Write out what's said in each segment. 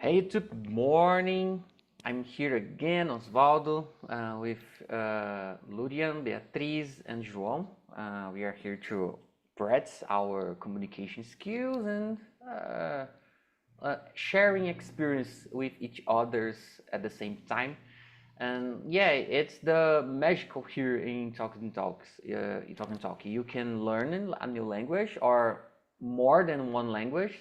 Hey, good morning. I'm here again, Osvaldo, with Lurian, Beatriz, and João. We are here to practice our communication skills and sharing experience with each others at the same time. And yeah, it's the magical here in Talking Talks. In Talking Talk, you can learn a new language or more than one language,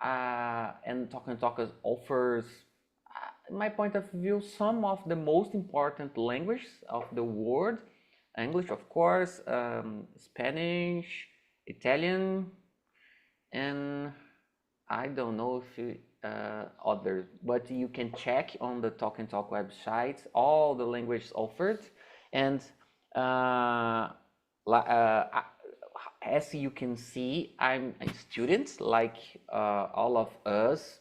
and Talking Talkers offers, in my point of view, some of the most important languages of the world. English, of course, Spanish, Italian, and I don't know if others, but you can check on the Talk and Talk website all the languages offered, and uh, as you can see, I'm a student like all of us.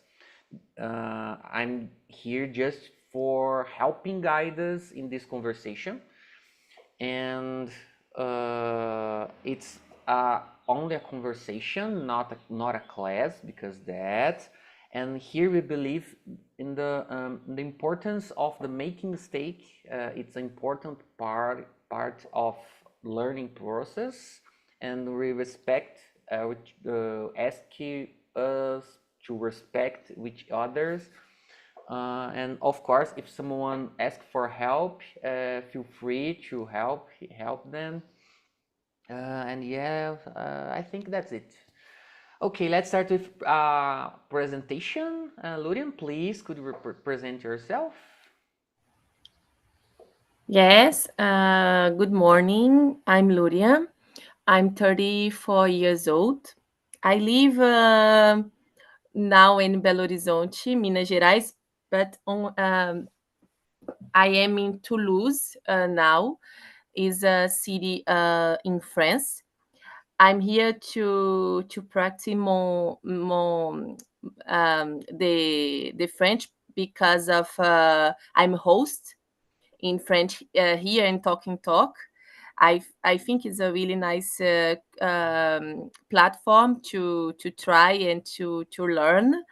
I'm here just for helping guide us in this conversation, and it's only a conversation, not a class, because that. And here we believe in the importance of the making mistake. It's an important part of learning process, and we respect ask us to respect each others, and of course, if someone asks for help, feel free to help them. And yeah, I think that's it. Okay, let's start with presentation. Lurian, please, could you present yourself? Yes, good morning. I'm Luria. I'm 34 years old. I live now in Belo Horizonte, Minas Gerais, but I am in Toulouse now, is a city in France. I'm here to practice the French because of I'm host in French here in Talking Talk. I think it's a really nice platform to try and to learn.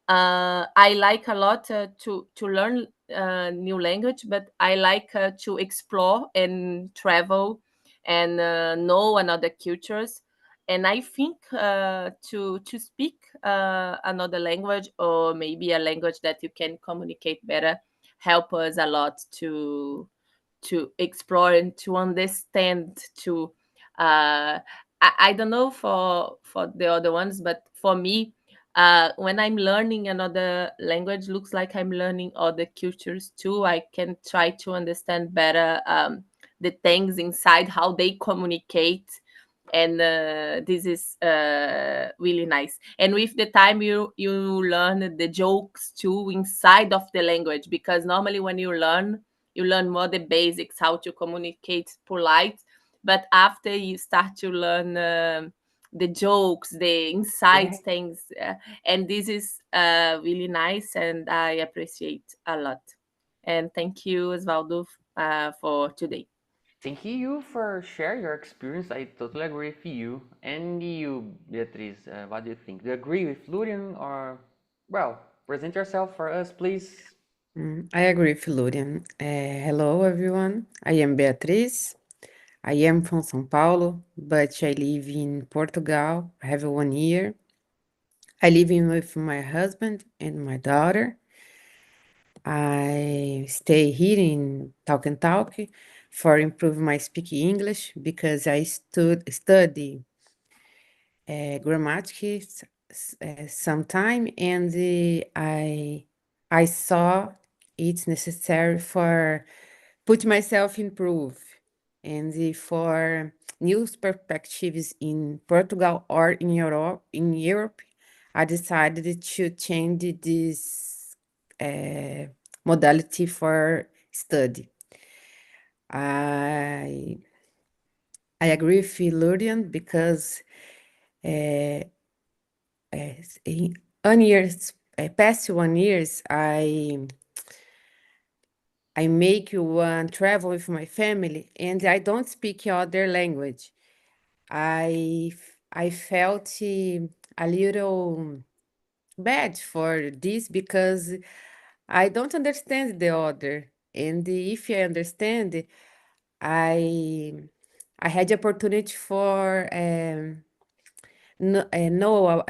I like a lot to learn new language, but I like to explore and travel and know another cultures. And I think to speak another language or maybe a language that you can communicate better help us a lot to explore and to understand to I don't know for the other ones, but for me when I'm learning another language looks like I'm learning other cultures too. I can try to understand better the things inside how they communicate, and this is really nice. And with the time you learn the jokes too inside of the language, because normally when you learn more the basics, how to communicate polite, but after you start to learn the jokes, the inside Yeah. things, and this is really nice, and I appreciate a lot. And thank you, Osvaldo, for today. Thank you for sharing your experience. I totally agree with you. And you, Beatriz, what do you think? Do you agree with Lurian, or, well, present yourself for us, please? I agree with Florian. Hello, everyone. I am Beatriz. I am from São Paulo, but I live in Portugal. I have 1 year. I live in with my husband and my daughter. I stay here in Talk and Talk for improve my speaking English because I study grammatics sometime, and I saw it's necessary for put myself improve, and for new perspectives in Portugal or in Europe, I decided to change this uh, modality for study. I I agree with Lurian because uh, in 1 years, past 1 years, I make one travel with my family, and I don't speak other language. I felt a little. bad for this because I don't understand the other. And if I understand, I I had the opportunity for know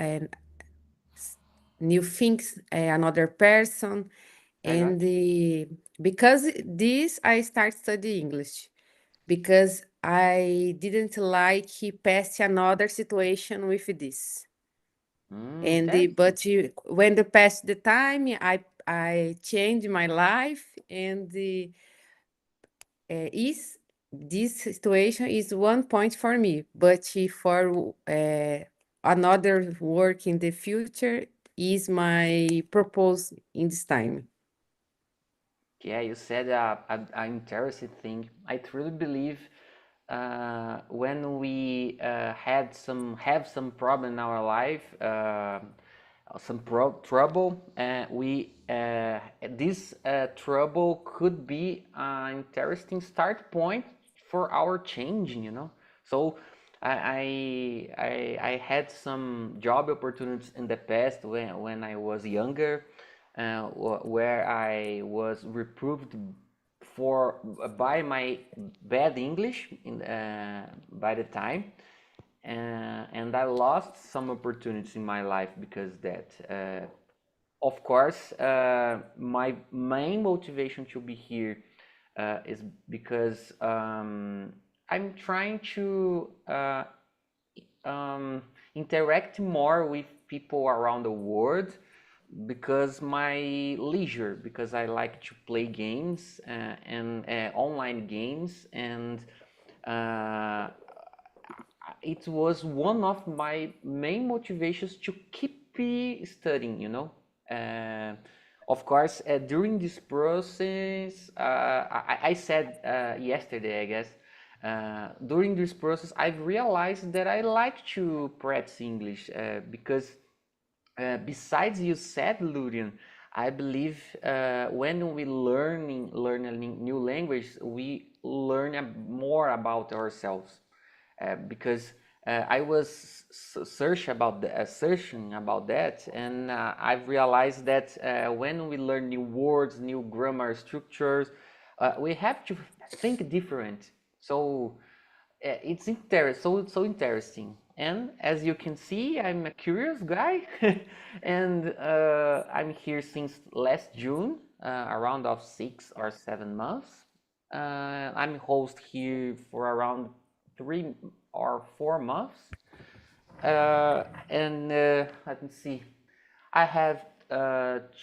new things, another person, Legal. and because this I start study English because I didn't like he passed another situation with this. And Interesting. when the passed the time, I changed my life, and is this situation is one point for me, but for another work in the future is my purpose in this time. Yeah, you said an interesting thing. I truly believe when we have some problem in our life, some trouble, we this trouble could be an interesting start point for our changing. So I had some job opportunities in the past when I was younger, where I was reproved for by my bad English by the time, and I lost some opportunities in my life because that. Of course, my main motivation to be here is because I'm trying to um, interact more with people around the world because my leisure, because I like to play games and online games, and uh, it was one of my main motivations to keep studying. Of course, during this process, I said yesterday, I guess, during this process, I've realized that I like to practice English because besides you said, Lurian, I believe when we learning new language, we learn more about ourselves because I was searching about that, and I've realized that when we learn new words, new grammar structures, we have to think different. So it's so interesting. And as you can see, I'm a curious guy, and I'm here since last June, around of 6 or 7 months. I'm host here for around 3 or 4 months, and let me see. I have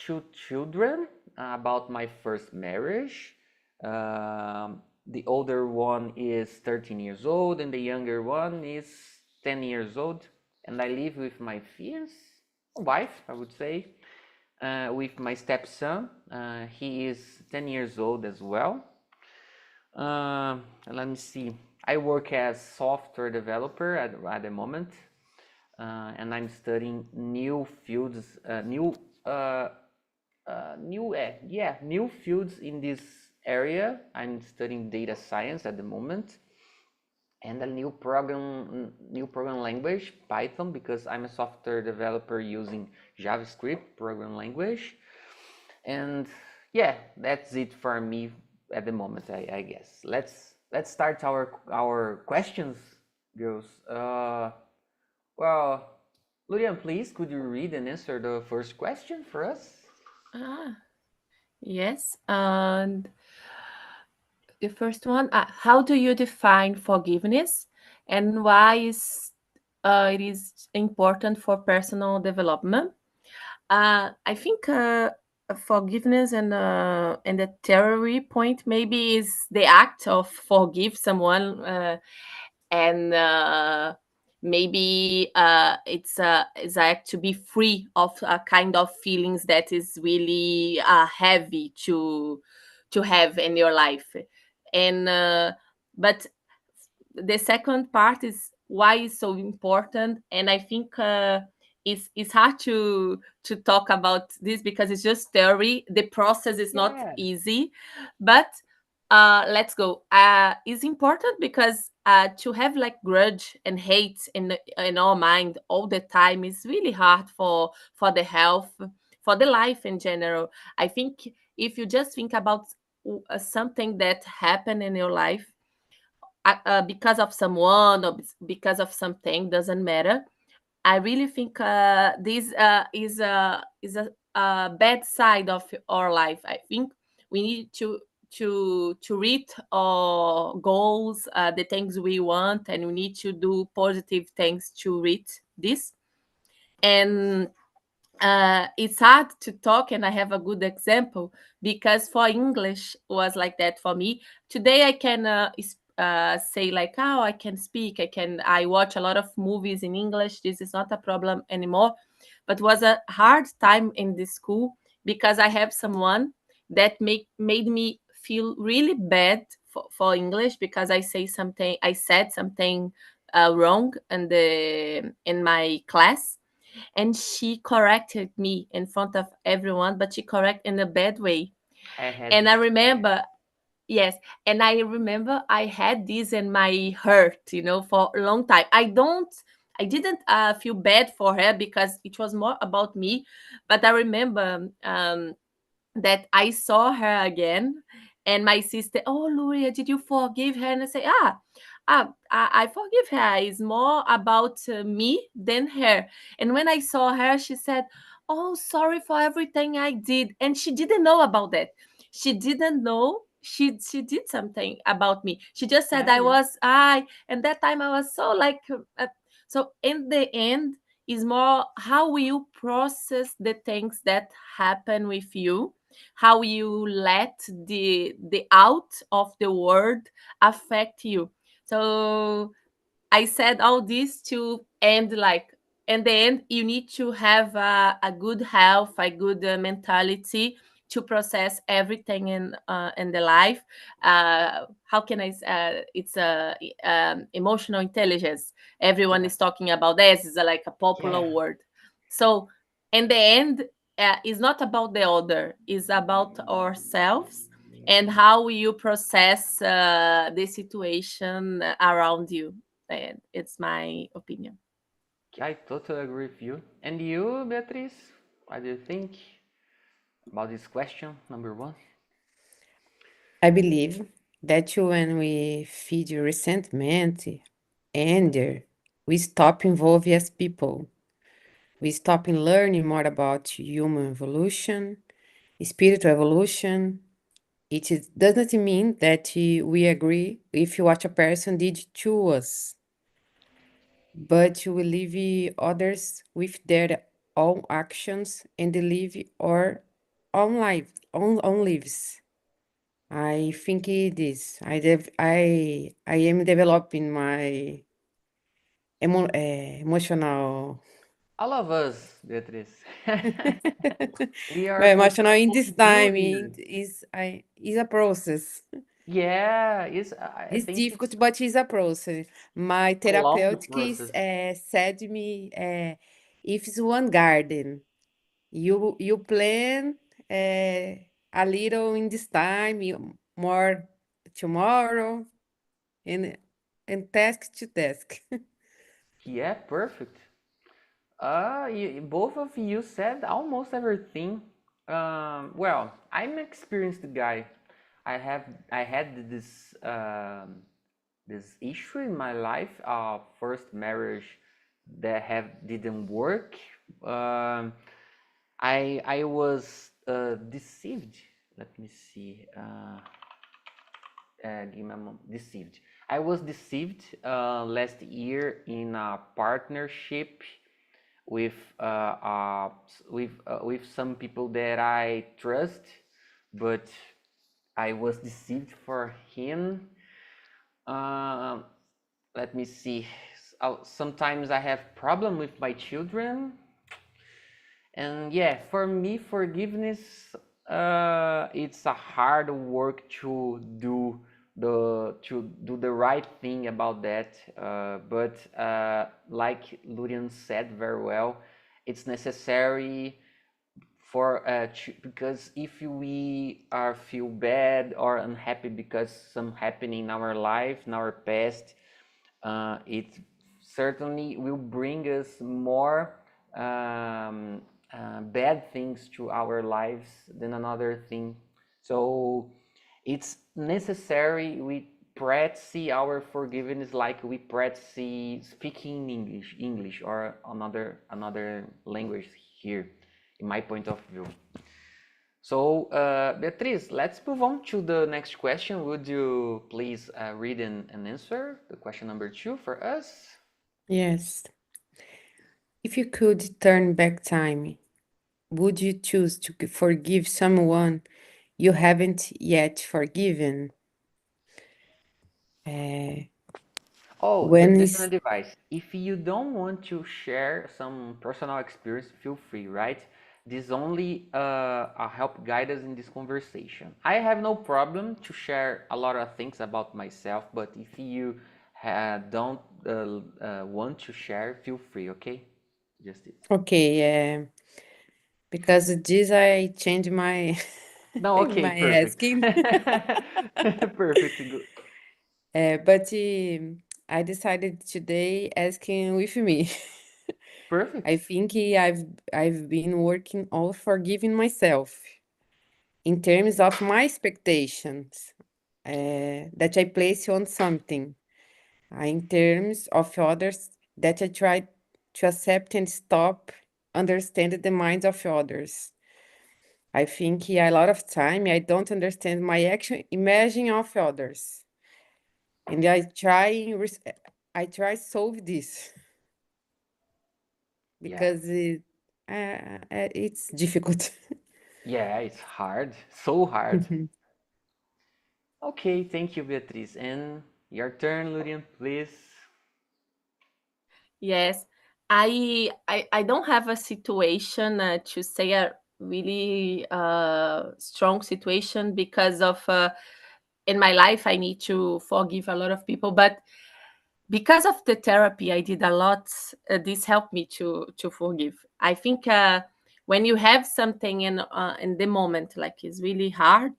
two children. About my first marriage. The older one is 13 years old, and the younger one is 10 years old. And I live with my fiance, wife, I would say, with my stepson. He is 10 years old as well. Let me see. I work as software developer at the moment, and I'm studying new fields, new fields in this area. I'm studying data science at the moment, and a new program language, Python, because I'm a software developer using JavaScript program language. And yeah, that's it for me at the moment, I guess. Let's start our questions, girls. Well, Lurian, please, could you read and answer the first question for us? Ah, yes. And the first one, how do you define forgiveness, and why it is important for personal development? I think forgiveness and the theory point maybe is the act of forgive someone, and maybe it's a act to be free of a kind of feelings that is really heavy to have in your life. And but the second part is why it's so important, and I think it's hard to talk about this because it's just theory. The process is not Yeah. easy, but let's go. It's important because to have like grudge and hate in our mind all the time is really hard for the health, for the life in general. I think if you just think about something that happened in your life, because of someone or because of something, doesn't matter. I really think this is a bad side of our life. I think we need to read our goals, the things we want, and we need to do positive things to read this. And it's hard to talk, and I have a good example because for English was like that for me. Today I can say like, oh, I can speak, I watch a lot of movies in English. This is not a problem anymore, but was a hard time in the school because I have someone that made me feel really bad for English because I said something wrong in my class, and she corrected me in front of everyone, but she corrected in a bad way. I had And I this experience. remember, yes, and I remember I had this in my heart, for a long time. I didn't feel bad for her because it was more about me, but I remember that I saw her again, and my sister, oh, Luria, did you forgive her? And I say, I forgive her. It's more about me than her. And when I saw her, she said, oh, sorry for everything I did. And she didn't know about that. She didn't know she did something about me. She just said Yeah, yeah. and that time I was so like, so in the end, is more how you process the things that happen with you, how you let the out of the world affect you. So I said all this to end like, in the end, you need to have a good health, a good mentality to process everything in the life. How can I? It's emotional intelligence. Everyone Yeah. is talking about this. It's like a popular Yeah. word. So in the end, it's not about the other. It's about ourselves and how you process the situation around you. And it's my opinion. I totally agree with you. And you, Beatriz, what do you think about this question, number one? I believe that when we feed resentment, anger, we stop involving as people. We stop in learning more about human evolution, spiritual evolution. Doesn't mean that we agree with what a person did to us, but we leave others with their own actions and live our own life, own lives. I think it is. I am developing my emotional All of us, Beatriz. We my are emotional in this time here. is a process. Yeah, I It's think it's difficult, but it's a process. My a long therapeutic is, process. said to me, if it's one garden, you plan a little in this time, more tomorrow, and task to task. Yeah, perfect. Both of you said almost everything. Well, I'm an experienced guy. I had this issue in my life. First marriage that have didn't work. Um, I was deceived. Let me see. Give me a moment. Deceived. I was deceived last year in a partnership with with some people that I trust, but I was deceived for him. Um, Let me see. Sometimes I have problem with my children, and yeah, for me, forgiveness, it's a hard work to do the right thing about that. But like Lurian said very well, it's necessary because if we are feel bad or unhappy because some happening in our life, in our past, it certainly will bring us more bad things to our lives than another thing. So it's necessary we practice our forgiveness like we practice speaking English or another language here, in my point of view. So, Beatriz, let's move on to the next question. Would you please read and answer the question number 2 for us? Yes. If you could turn back time, would you choose to forgive someone you haven't yet forgiven? Uh, Oh, when this is a is device. If you don't want to share some personal experience, feel free, right? This only help guide us in this conversation. I have no problem to share a lot of things about myself, but if you don't want to share, feel free, okay? Just it. okay? Because this I changed my No, okay, my perfect. asking. Perfect. Good. But I decided today asking with me. I Perfect. think I've been working on forgiving myself in terms of my expectations that I place on something, in terms of others that I try to accept and stop understanding the minds of others. I think a lot of time I don't understand my action imagine of others, and I try solve this Yeah. because it's difficult. Yeah, it's hard. So hard. Mhm. Okay, thank you, Beatriz. And your turn, Lurian, please. Yes, I don't have a situation to say a really strong situation because of in my life I need to forgive a lot of people, but because of the therapy I did a lot, this helped me to forgive. I think when you have something in the moment like it's really hard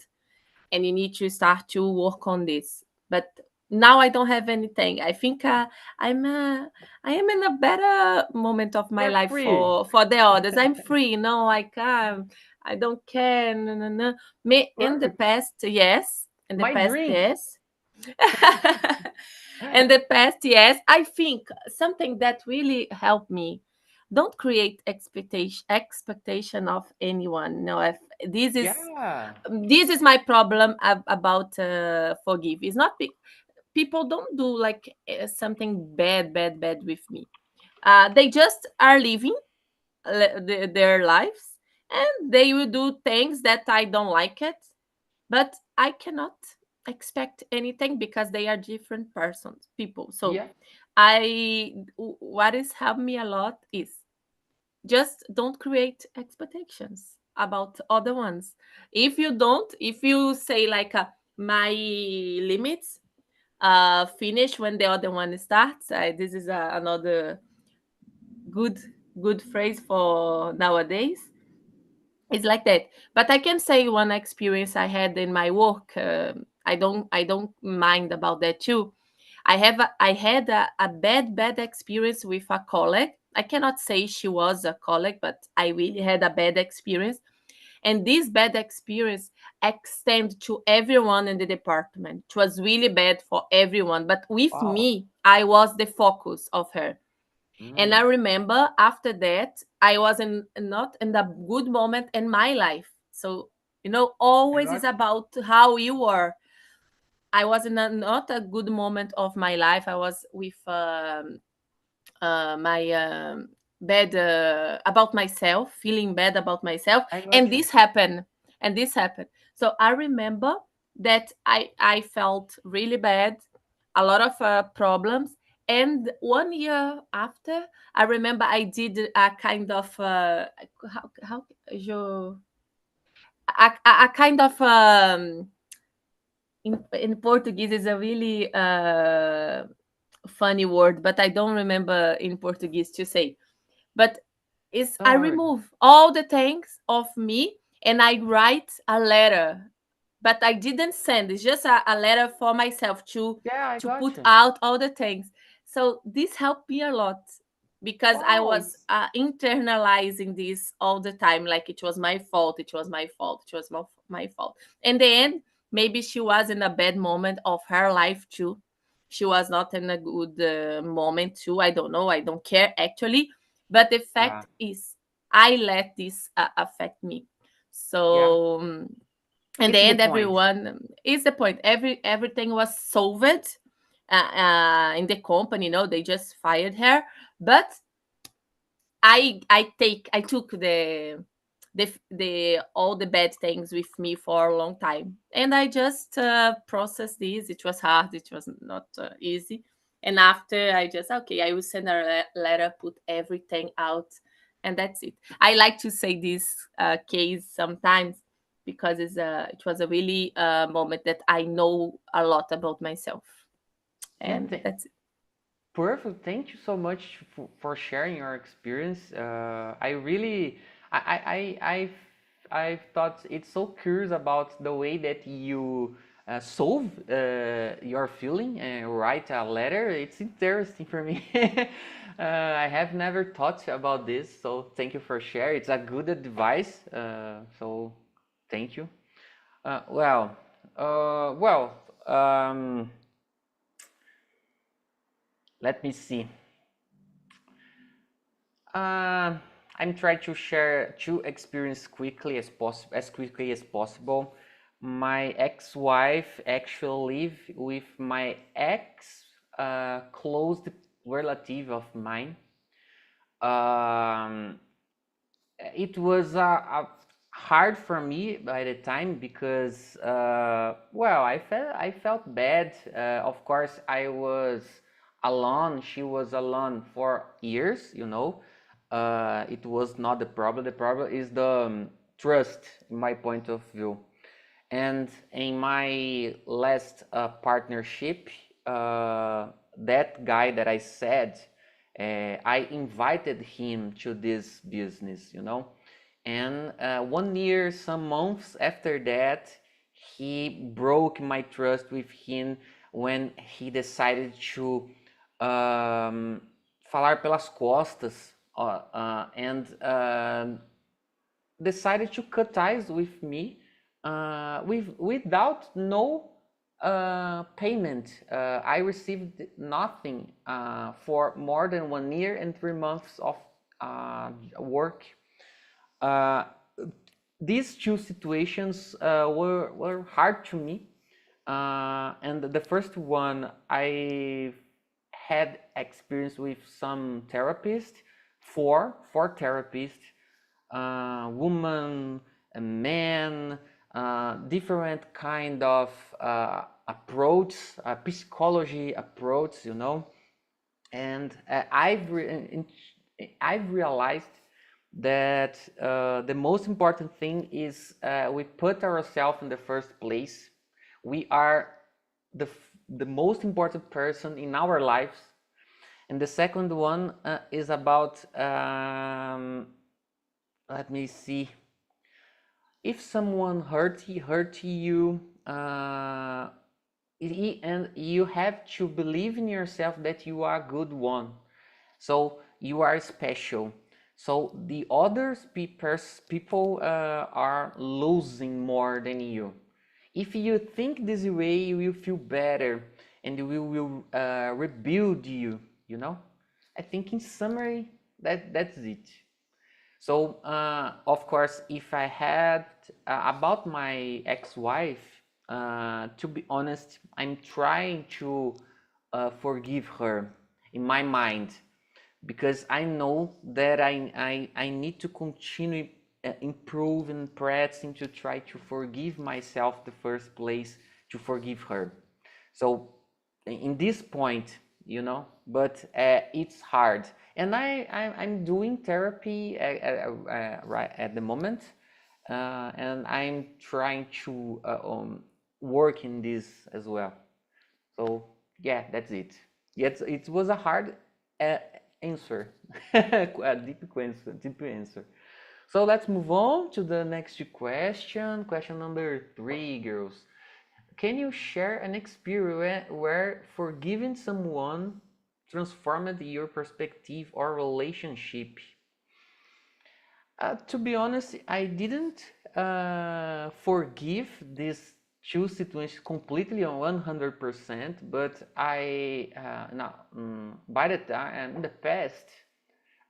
and you need to start to work on this. But now I don't have anything. I think I'm I am in a better moment of my You're life free. for the others. I'm free. No, I can't. I don't care. No, no, no. Me in the Perfect. past, yes. In the My past, dream. yes. In the past, yes. I think something that really helped me. Don't create expectation of anyone. No, if Yeah. this is my problem about forgive. It's not people don't do like something bad with me. They just are living their lives, and they will do things that I don't like it, but I cannot expect anything because they are different persons, people. So Yeah. what has helped me a lot is just don't create expectations about other ones. If you say like my limits finish when the other one starts, this is another good good phrase for nowadays. It's like that. But I can say one experience I had in my work. I don't mind about that too. I had a bad experience with a colleague. I cannot say she was a colleague, but I really had a bad experience. And this bad experience extended to everyone in the department. It was really bad for everyone. But with Wow. me, I was the focus of her. And I Mm. remember after that, I was not in the good moment in my life. So, I always is got you. about how you are. I was in not a good moment of my life. I was with my bad about myself, feeling bad about myself, I and got you. this happened. And this happened. So I remember that I felt really bad, a lot of problems. And 1 year after, I remember I did a kind of how a kind of in Portuguese is a really funny word, but I don't remember in Portuguese to say. But is I Don't worry. remove all the things of me and I write a letter, but I didn't send. It's just a letter for myself Yeah, I to got put you. out all the things. So this helped me a lot because I Wow, was it's internalizing this all the time, like it was my fault, it was my fault, it was my fault. In the end, maybe she was in a bad moment of her life too. She was not in a good moment too. I don't know. I don't care actually. But the yeah, fact is, I let this affect me. yeah. So in the It's the end, point. everyone is the point. Everything was solved in the company. No, they just fired her. But I took the all the bad things with me for a long time, and I just processed this. It was hard. It was not easy. And after I just okay, I will send a letter, put everything out, and that's it. I like to say this case sometimes because it was a really moment that I know a lot about myself, Yeah, and that's it. perfect. Thank you so much for sharing your experience. I really, I've thought it's so curious about the way that you solve your feeling and write a letter. It's interesting for me. I have never thought about this, so thank you for sharing. It's a good advice. So thank you. Uh, well, uh, well. Um, Let me see. Uh, I'm trying to share two experiences as quickly as possible. My ex-wife actually lived with my ex close relative of mine. Um, it was hard for me by the time because well, I felt bad. Of course, I was alone. She was alone for years. It was not the problem. The problem is the trust, in my point of view. And in my last partnership, that guy that I said, I invited him to this business. And 1 year, some months after that, he broke my trust with him when he decided to falar pelas costas and decided to cut ties with me without no payment. I received nothing for more than 1 year and 3 months of work. Uh, these two situations were hard to me. And the first one, I had experience with some therapists, four therapists, woman, a man, different kind of approach, psychology approach. And I've realized that the most important thing is we put ourselves in the first place. We are the the most important person in our lives. And the second one is about let me see. If someone hurt you, and you have to believe in yourself that you are a good one. So you are special. So the others people are losing more than you. If you think this way, you will feel better, and we will rebuild you. You know. I think in summary that's it. So, of course, if I had about my ex-wife, to be honest, I'm trying to forgive her in my mind because I know that I need to continue improving, practicing to try to forgive myself the first place to forgive her. So in this point, but it's hard. And I'm doing therapy right at the moment, and I'm trying to work in this as well. So yeah, that's it. Yes, it was a hard uh, answer. A deep answer. So let's move on to the next question. Question number 3, girls. Can you share an experience where forgiving someone transformed your perspective or relationship? To be honest, I didn't forgive these two situations completely on 100%, but I now by the time in the past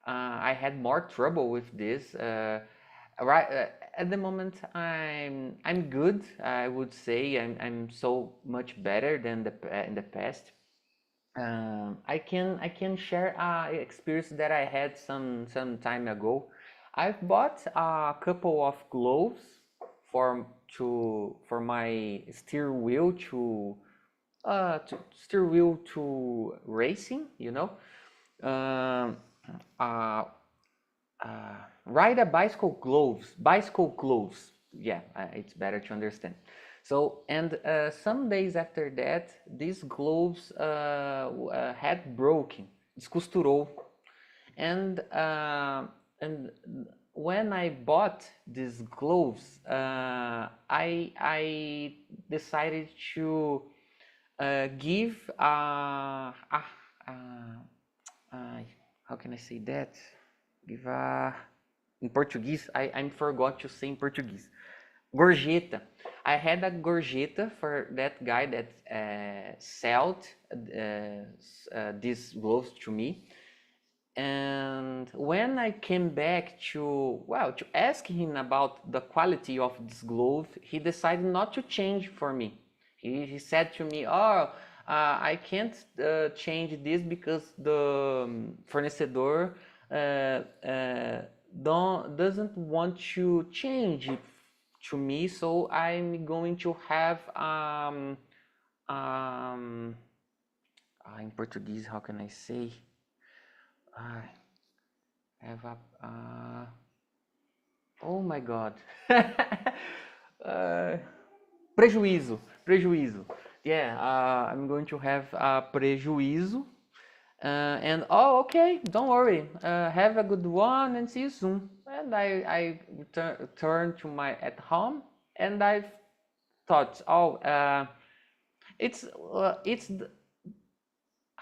I had more trouble with this. Right at the moment, I'm good. I would say I'm so much better than in the past. I can share a experience that I had some time ago. I've bought a couple of gloves for my steer wheel to racing. Um, uh, ride a bicycle gloves. Yeah, it's better to understand. So, and some days after that, these gloves had broken. Descosturou. And and when I bought these gloves, I decided to give how can I say that? Give a in Portuguese. I forgot to say in Portuguese. Gorjeta. I had a gorjeta for that guy that sold these gloves to me. And when I came back to ask him about the quality of this glove, he decided not to change for me. He said to me, "Oh, I can't change this because the fornecedor doesn't want to change it to me, so I'm going to have in Portuguese, how can I say? Ah, have a oh my God. uh, prejuízo. Yeah, I'm going to have a prejuízo. And oh, okay, don't worry. Have a good one and see you soon. And I returned to my at home, and I thought, oh, it's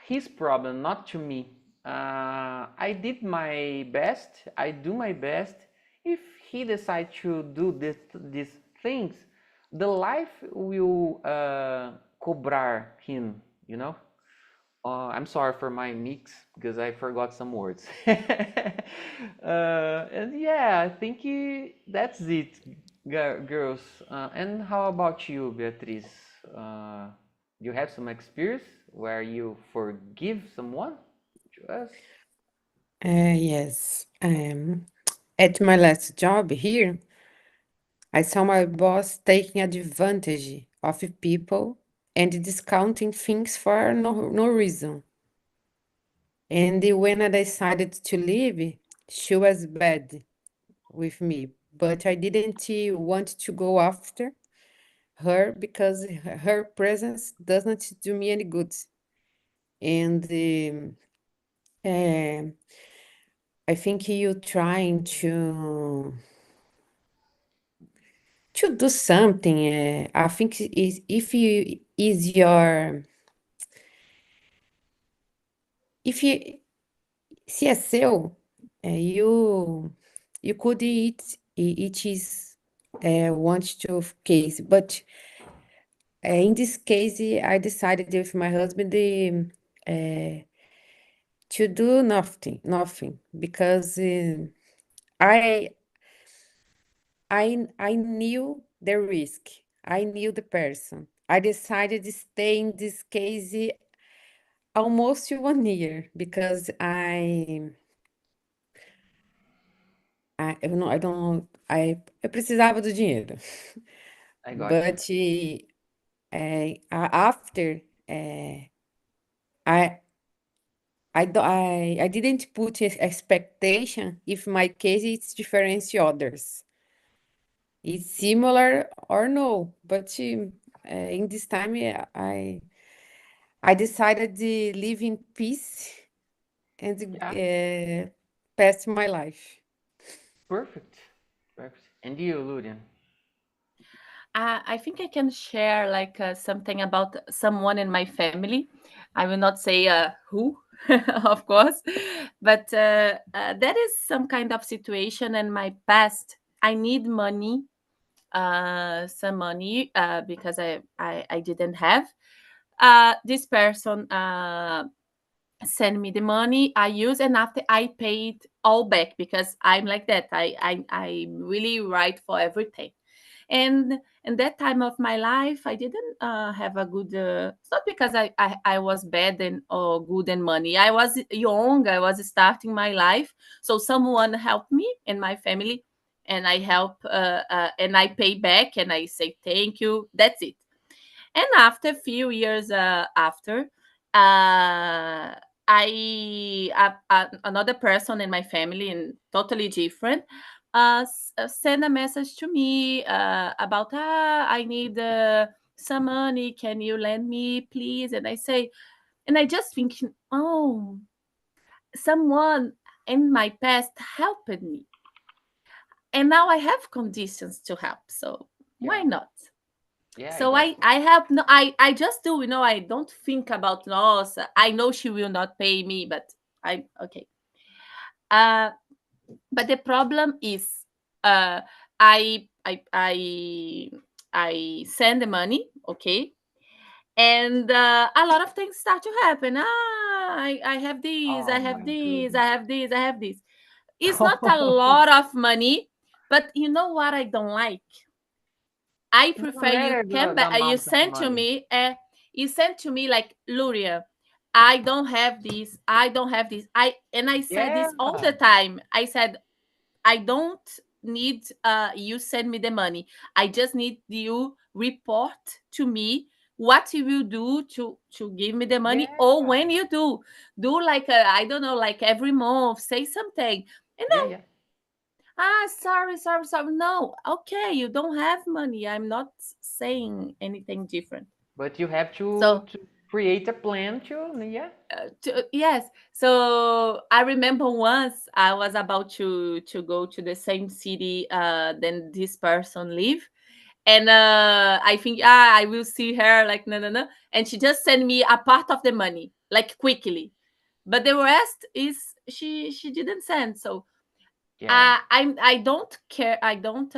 his problem, not to me. I did my best. I do my best. If he decides to do these things, the life will cobrar him. I'm sorry for my mix because I forgot some words. And yeah, I think that's it, girls. And how about you, Beatriz? You have some experience where you forgive someone to us? Yes. At my last job here, I saw my boss taking advantage of people and discounting things for no reason. And when I decided to leave, she was bad with me, but I didn't want to go after her because her presence doesn't do me any good. And I think you trying to do something. I think if you is your if you se é seu, you could eat is want to case, but in this case, I decided with my husband to do nothing because I I knew the risk. I knew the person. I decided to stay in this case almost 1 year because I don't know, eu precisava do dinheiro. I got you. But after I I didn't put expectation if my case is different to others. It's similar or no, but in this time I decided to live in peace and Yeah, past my life. perfect. Perfect. And you, Ludian? I think I can share like something about someone in my family. I will not say who, of course, but that is some kind of situation in my past. I need money, some money, because I didn't have. This person send me the money I use, and after I paid all back because I'm like that. I really write for everything. And in that time of my life I didn't have a good it's not because I was bad and or good in money. I was young, I was starting my life, so someone helped me in my family, and I help and I pay back and I say thank you, that's it. And after a few years after, another person in my family and totally different send a message to me about I need some money, can you lend me please? And I say, and I just thinking, oh, someone in my past helped me, and now I have conditions to help, so why Yeah. not? Yeah, So exactly. I have no, I just do, I don't think about loss. I know she will not pay me, but I okay. uh but the problem is, uh i i i I send the money, okay, and a lot of things start to happen. I have this, I Oh have my this, I goodness. have this, I have this. It's not a lot of money, but you know what I don't like? I It doesn't prefer you matter come the back. You amount of send to money. me. You send to me like, Luria, I don't have this. I don't have this. I said Yeah, this all the time. I said I don't need you send me the money. I just need you report to me what you will do to give me the money, yeah, or when you do like I don't know, like every month say something. And yeah, yeah. sorry, sorry, sorry. No, okay, you don't have money. I'm not saying anything different. But you have So, to create a plan to, yeah. yes. So I remember once I was about to go to the same city than this person live, and I think I will see her like no no no, and she just sent me a part of the money like quickly, but the rest is she didn't send. So Yeah, I don't care. I don't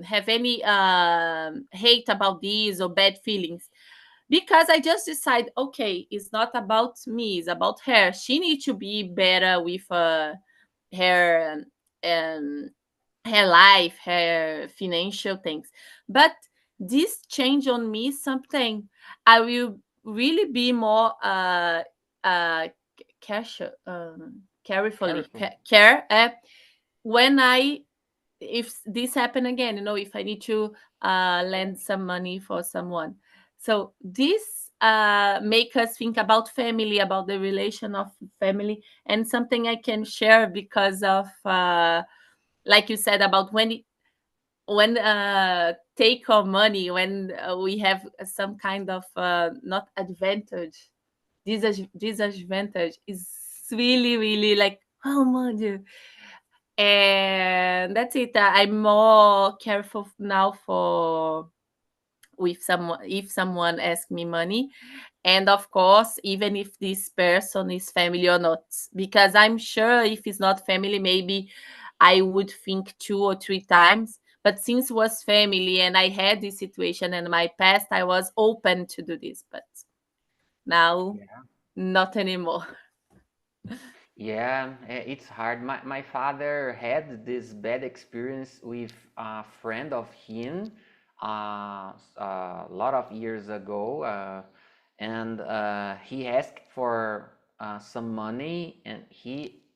have any hate about these or bad feelings, because I just decide, okay, it's not about me, it's about her. She needs to be better with her um, her life, her financial things. But this change on me something. I will really be more uh, cash, carefully careful. care when I if this happen again, if I need to Yeah, lend some money for someone. So this make us think about family, about the relation of family, and something I can share because of like you said about when take our money, when we have some kind of not advantage, disadvantage is really really like, oh my, and that's it. I'm more careful now for with someone if someone asks me money, and of course even if this person is family or not, because I'm sure if it's not family maybe I would think 2 or 3 times, but since it was family and I had this situation in my past, I was open to do this, but now yeah. not anymore. Yeah, it's hard. My father had this bad experience with a friend of him a lot of years ago, and he asked for some money, and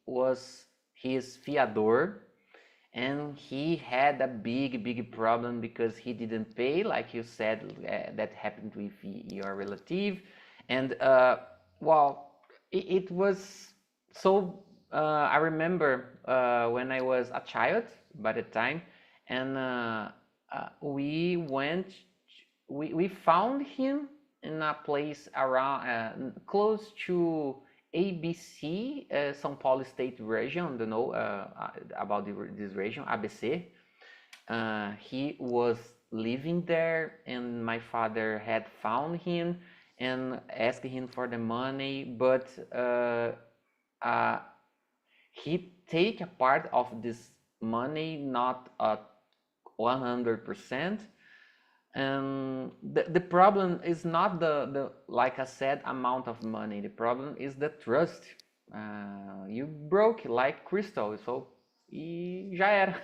was his fiador, and he had a big problem because he didn't pay, like you said, that happened with your relative, and well, it was so. I remember when I was a child by the time, and we went, we found him in a place around close to ABC, São Paulo State region, don't know about this region, ABC. He was living there, and my father had found him and asked him for the money, but he take a part of this money, not 100%. And the problem is not the like I said amount of money. The problem is the trust. You broke like crystal, so e já era.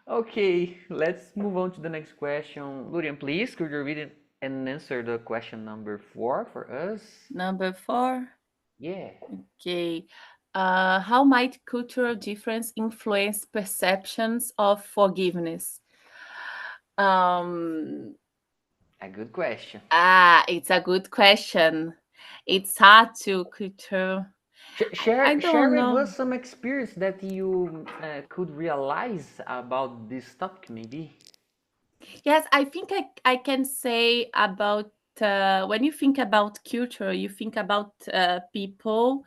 Okay, let's move on to the next question. Lurian, please, could you read it and answer the question number 4 for us? Number 4. Yeah. Okay. How might cultural difference influence perceptions of forgiveness? A good question. It's a good question. It's hard to culture. I Share don't with know. us some experience that you could realize about this topic, maybe. Yes, I think I can say about when you think about culture, you think about people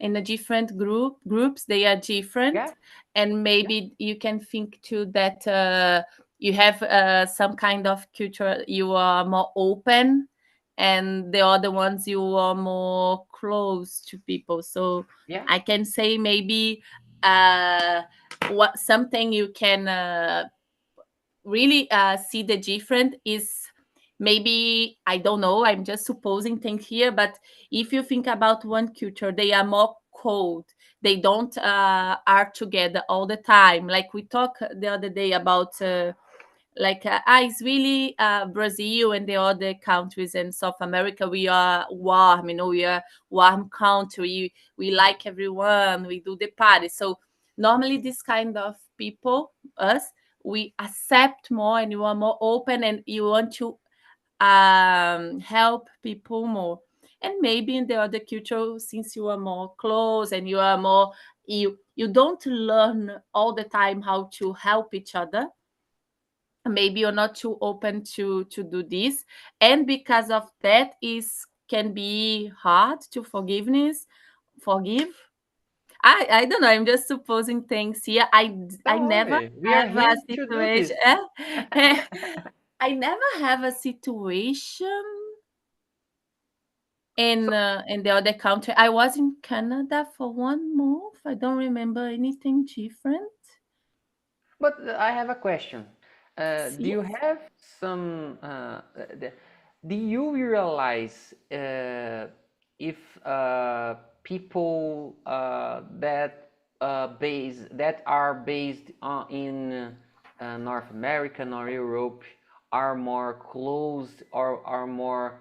in a different groups. They are different, Yeah. and maybe you can think too that you have some kind of culture. You are more open, and the other ones you are more close to people. So Yeah. I can say maybe what something you can really see the difference is maybe, I don't know, I'm just supposing things here, but if you think about one culture, they are more cold. They don't are together all the time. Like we talked the other day about it's really Brazil and the other countries in South America. We are warm, we are warm country. We like everyone. We do the party. So normally this kind of people, us, we accept more and you are more open and you want to help people more. And maybe in the other culture, since you are more close and you are more, you don't learn all the time how to help each other. Maybe you're not too open to do this, and because of that is can be hard to forgive. I don't know, I'm just supposing things here. I Don't never worry, we are have a here to do situation. this. I never have a situation in the other country. I was in Canada for 1 month. I don't remember anything different. But I have a question. Do See? you have some? Do you realize if people that are based in North America or Europe are more closed or are more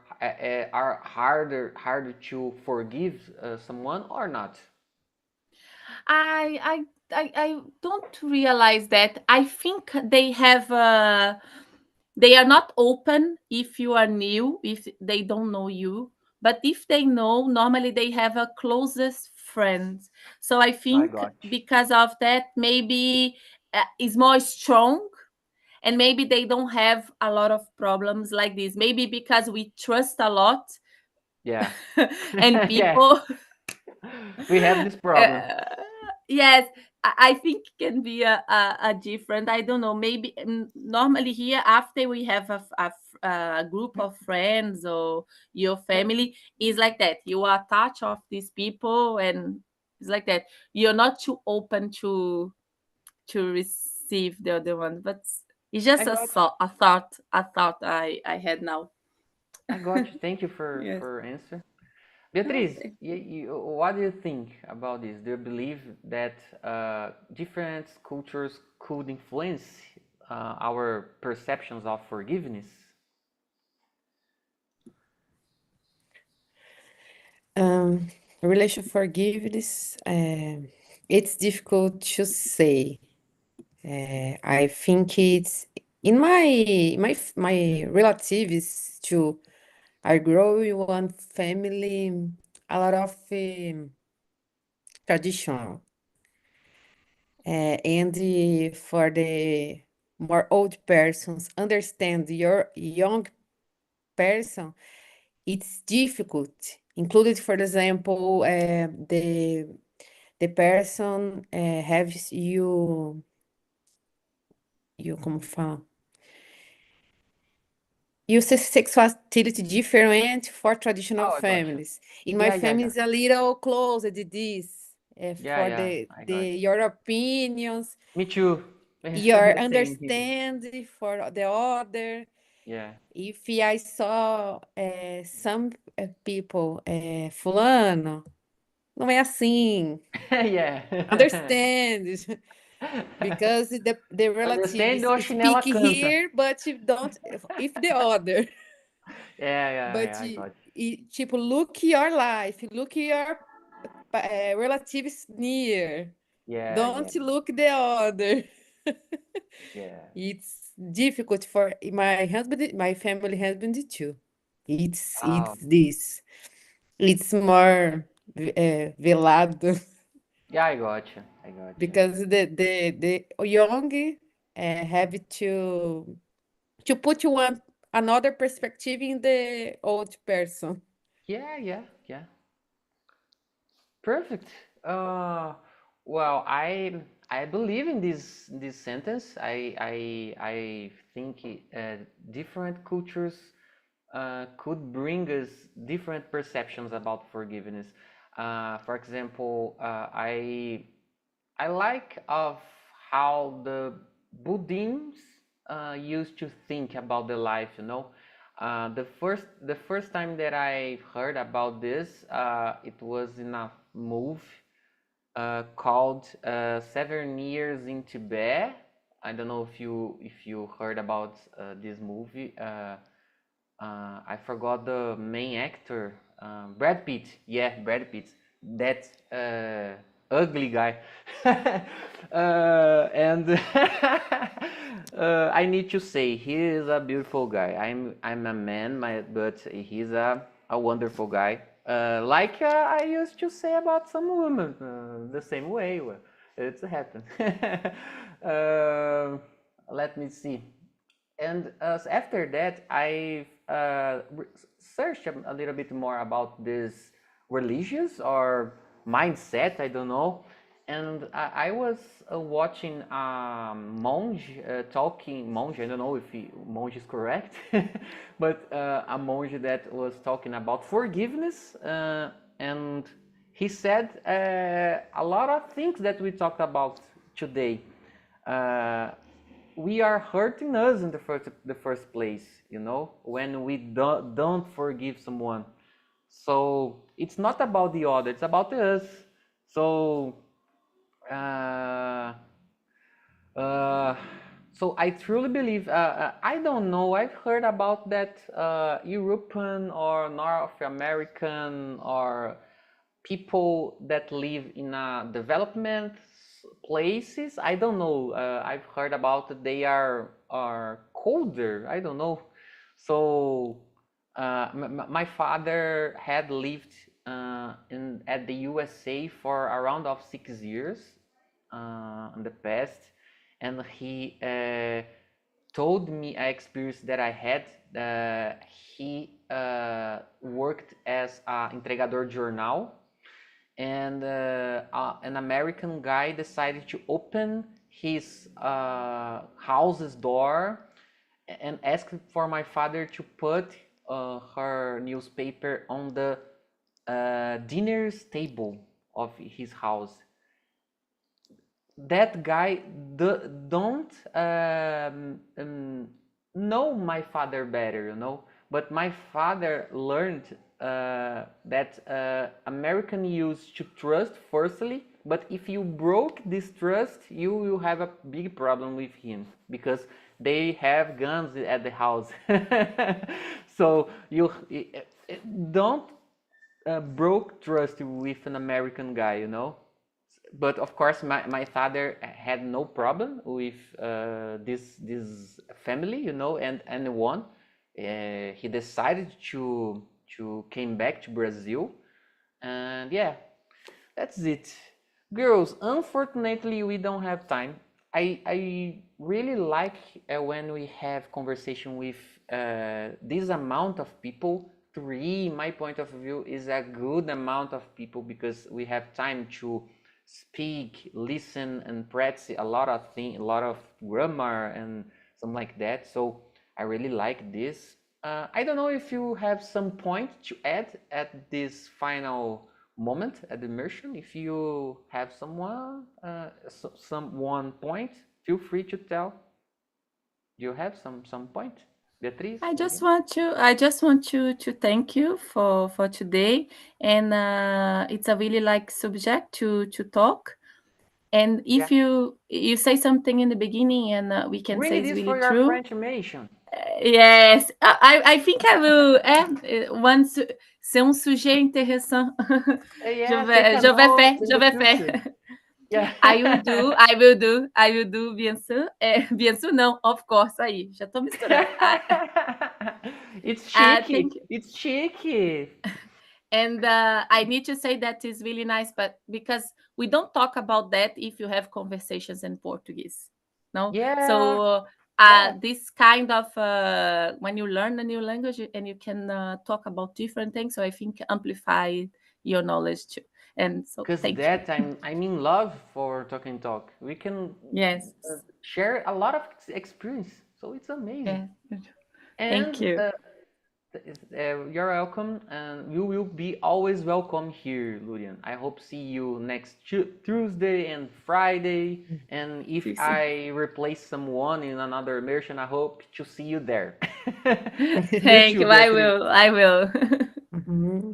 are harder to forgive someone or not? I I I don't realize that. I think they have they are not open if you are new, if they don't know you. But if they know, normally they have a closest friends. So I I think got you. because of that, maybe is more strong, and maybe they don't have a lot of problems like this. Maybe because we trust a lot, Yeah. and Yeah. people We have this problem. yes, I think can be a different. I don't know. Maybe normally here after we have a group of friends or your Yeah, family is like that. You are touch of these people, and it's like that. You're not too open to receive the other one, but it's I just got a thought I had now. I got you. Thank you for Yes. answer. Beatriz, Okay. what do you think about this? Do you believe that different cultures could influence our perceptions of forgiveness? Relation forgiveness, it's difficult to say. I think it's in my relatives too. I grow in one family, a lot of traditional, and for the more old persons understand your young person it's difficult. Included, for example, the person has como fala? You see sexuality different for traditional Oh, I got you. families. In my Yeah, yeah, family, yeah. it's a little closer to this. Yeah, For yeah, I got you. your opinions, Me too. your The same here. understanding for the other. Yeah. If I saw some people, fulano, não é assim. Yeah. Understand? Because the Understand relatives ou speak chinela canta. here, but you don't if the other. But I got tipo, look your life, look your relatives near. you. Yeah, Don't look the other. yeah. It's difficult for my husband, my family husband too. It's Oh, this. It's more velado yeah, I got you. I got you. because the young have to put another perspective in the old person. Yeah. Perfect. Uh, well, I believe in this sentence. I think different cultures could bring us different perceptions about forgiveness. For example, I like of how the Buddhists used to think about the life. The first time that I heard about this, it was in a movie called 7 Years in Tibet. I don't know if you heard about this movie. I forgot the main actor, Brad Pitt. Yeah, Brad Pitt. That ugly guy. And I need to say he is a beautiful guy. I'm a man, but he's a wonderful guy. Like I used to say about some women, the same way. Well, it's happened. Let me see. And after that, I searched a little bit more about this religious or mindset, I don't know. And I was watching a monge monge, I don't know if monge is correct, but a monge that was talking about forgiveness. And he said a lot of things that we talked about today. Uh, we are hurting us in the first place, when we don't forgive someone. So it's not about the other, it's about us. So uh, uh, so I truly believe, I don't know, I've heard about that European or North American or people that live in development places. I don't know. I've heard about that they are colder. I don't know. So my father had lived at the USA for around of 6 years in the past, and he told me an experience that I had. He worked as an entregador de jornal, and an American guy decided to open his house's door and asked for my father to put her newspaper on the dinner's table of his house. That guy don't know my father better, but my father learned that American used to trust firstly, but if you broke this trust, you will have a big problem with him because they have guns at the house. So you don't broke trust with an American guy. But of course, my father had no problem with this family, and won. He decided to came back to Brazil, and yeah, that's it. Girls, unfortunately, we don't have time. I really like when we have conversation with this amount of people 3, my point of view, is a good amount of people because we have time to speak, listen, and practice a lot of things, a lot of grammar and something like that. So I really like this. I don't know if you have some point to add at this final moment at the immersion. If you have some point, feel free to tell. You have some point, Beatriz? I just want to thank you for today, and it's a really like subject to talk. And if Yeah. you say something in the beginning, and we can say Read it's this really for your true. French immersion. Yes, I think I will. Ser um sujet intéressant. Yeah, take a note in Je the vais future. faire. Yeah. I will do, bien sûr. Bien sûr, não, of course, aí, já tô misturando. It's Thank cheeky. you. It's cheeky. And I need to say that is really nice, but because we don't talk about that if you have conversations in Portuguese, no? Yeah. So Yeah. this kind of when you learn a new language and you can talk about different things, so I think amplify your knowledge too. And so Because thank you. that I'm in love for talking talk. We can Yes. share a lot of experience, so it's amazing. Yeah. And Thank you. you're welcome, and you will be always welcome here, Lurian. I hope see you next Tuesday and Friday. And if See you. I replace someone in another immersion, I hope to see you there. Thank you. I will.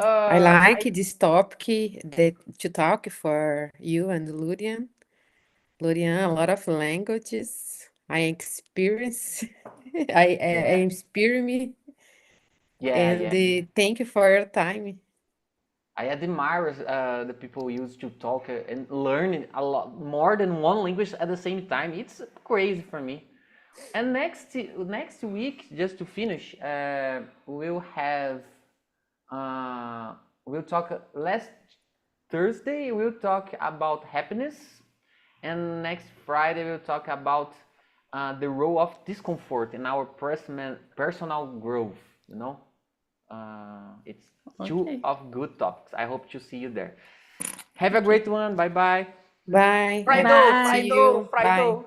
I like this topic to talk for you and Lurian. Lurian, a lot of languages. I experience. I inspire me. And thank you for your time. I admire the people who used to talk and learn a lot more than one language at the same time. It's crazy for me. And next week, just to finish, we'll have we'll talk last Thursday. We'll talk about happiness, and next Friday we'll talk about the role of discomfort in our personal growth. You know, it's two of good topics. I hope to see you there. Have a great one. Bye bye. Bye. Friday, See Friday, you. Friday. Bye.